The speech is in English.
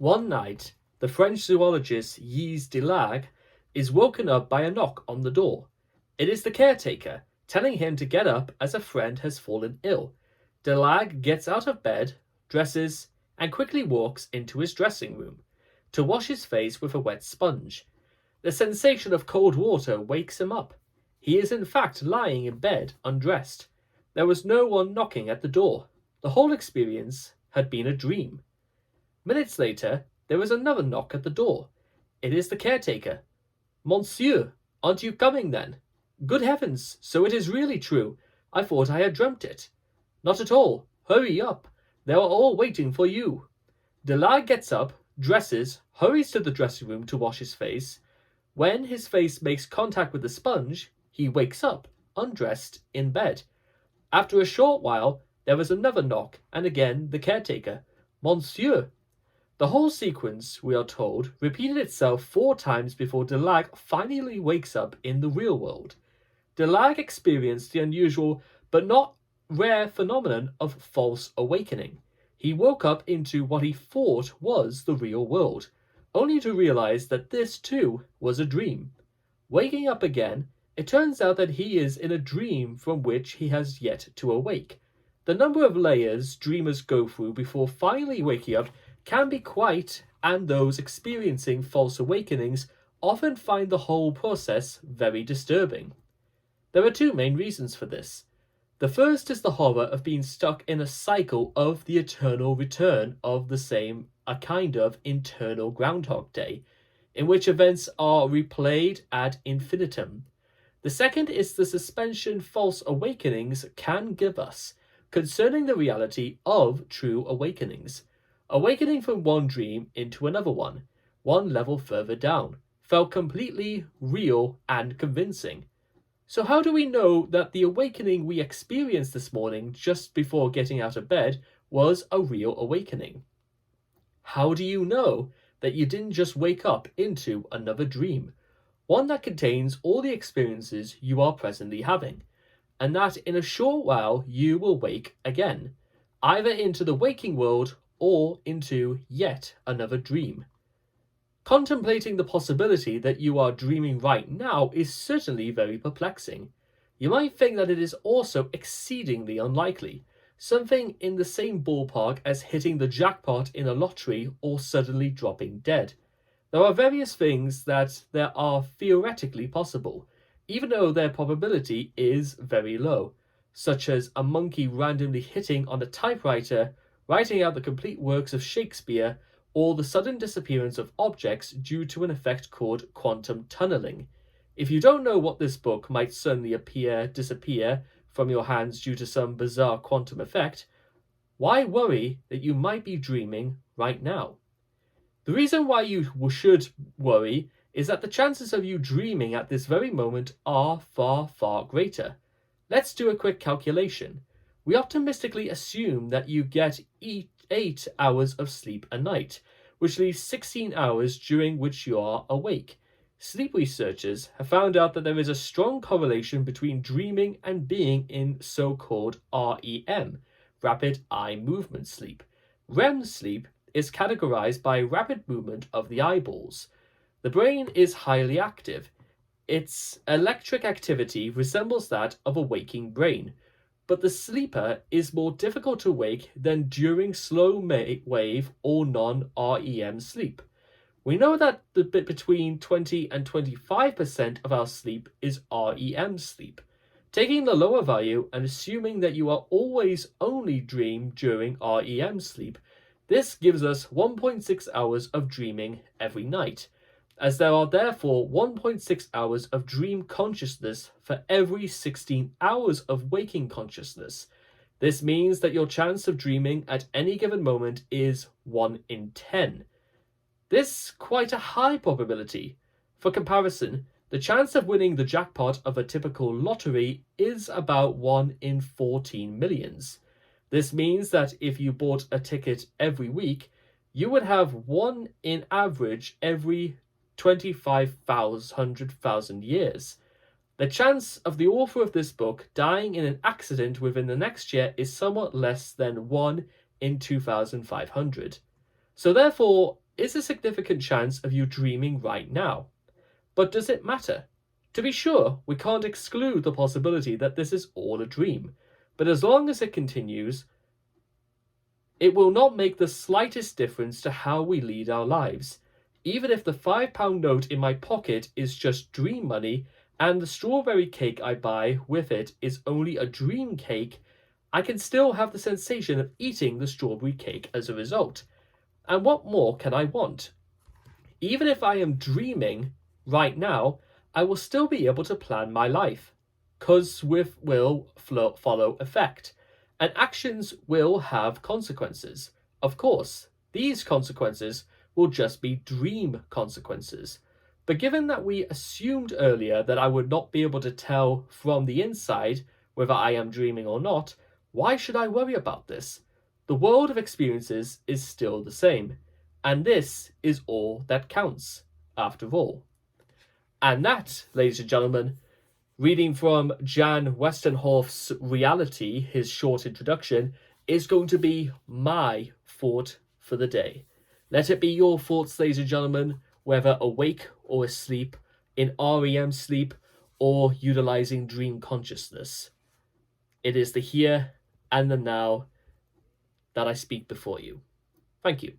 One night, the French zoologist Yves Delague is woken up by a knock on the door. It is the caretaker, telling him to get up as a friend has fallen ill. Delague gets out of bed, dresses, and quickly walks into his dressing room to wash his face with a wet sponge. The sensation of cold water wakes him up. He is in fact lying in bed, undressed. There was no one knocking at the door. The whole experience had been a dream. Minutes later, there is another knock at the door. It is the caretaker. Monsieur, aren't you coming then? Good heavens, so it is really true. I thought I had dreamt it. Not at all. Hurry up. They are all waiting for you. Delague gets up, dresses, hurries to the dressing room to wash his face. When his face makes contact with the sponge, he wakes up, undressed, in bed. After a short while, there is another knock, and again the caretaker. Monsieur. The whole sequence, we are told, repeated itself 4 times before Delague finally wakes up in the real world. Delague experienced the unusual but not rare phenomenon of false awakening. He woke up into what he thought was the real world, only to realize that this too was a dream. Waking up again, it turns out that he is in a dream from which he has yet to awake. The number of layers dreamers go through before finally waking up can be quite, and those experiencing false awakenings often find the whole process very disturbing. There are 2 main reasons for this. The first is the horror of being stuck in a cycle of the eternal return of the same, a kind of internal Groundhog Day, in which events are replayed ad infinitum. The second is the suspension false awakenings can give us concerning the reality of true awakenings. Awakening from one dream into another one level further down, felt completely real and convincing. So how do we know that the awakening we experienced this morning just before getting out of bed was a real awakening? How do you know that you didn't just wake up into another dream, one that contains all the experiences you are presently having, and that in a short while you will wake again, either into the waking world or into yet another dream? Contemplating the possibility that you are dreaming right now is certainly very perplexing. You might think that it is also exceedingly unlikely, something in the same ballpark as hitting the jackpot in a lottery or suddenly dropping dead. There are various things that are theoretically possible, even though their probability is very low, such as a monkey randomly hitting on a typewriter, writing out the complete works of Shakespeare, or the sudden disappearance of objects due to an effect called quantum tunneling. If you don't know what this book might suddenly disappear from your hands due to some bizarre quantum effect, why worry that you might be dreaming right now? The reason why you should worry is that the chances of you dreaming at this very moment are far, far greater. Let's do a quick calculation. We optimistically assume that you get 8 hours of sleep a night, which leaves 16 hours during which you are awake. Sleep researchers have found out that there is a strong correlation between dreaming and being in so-called REM, rapid eye movement sleep. REM sleep is categorized by rapid movement of the eyeballs. The brain is highly active. Its electric activity resembles that of a waking brain, but the sleeper is more difficult to wake than during slow wave or non-REM sleep. We know that the bit between 20 and 25% of our sleep is REM sleep. Taking the lower value and assuming that you are always only dream during REM sleep, this gives us 1.6 hours of dreaming every night, as there are therefore 1.6 hours of dream consciousness for every 16 hours of waking consciousness. This means that your chance of dreaming at any given moment is 1 in 10. This is quite a high probability. For comparison, the chance of winning the jackpot of a typical lottery is about 1 in 14 millions. This means that if you bought a ticket every week, you would have 1 in average every 25,000 years. The chance of the author of this book dying in an accident within the next year is somewhat less than 1 in 2,500. So therefore, is a significant chance of you dreaming right now. But does it matter? To be sure, we can't exclude the possibility that this is all a dream, but as long as it continues, it will not make the slightest difference to how we lead our lives. Even if the £5 note in my pocket is just dream money and the strawberry cake I buy with it is only a dream cake, I can still have the sensation of eating the strawberry cake as a result. And what more can I want? Even if I am dreaming right now, I will still be able to plan my life. Cause will follow effect, and actions will have consequences. Of course, these consequences will just be dream consequences. But given that we assumed earlier that I would not be able to tell from the inside whether I am dreaming or not, why should I worry about this? The world of experiences is still the same, and this is all that counts, after all. And that, ladies and gentlemen, reading from Jan Westenhoff's Reality, his short introduction, is going to be my thought for the day. Let it be your thoughts, ladies and gentlemen, whether awake or asleep, in REM sleep, or utilizing dream consciousness. It is the here and the now that I speak before you. Thank you.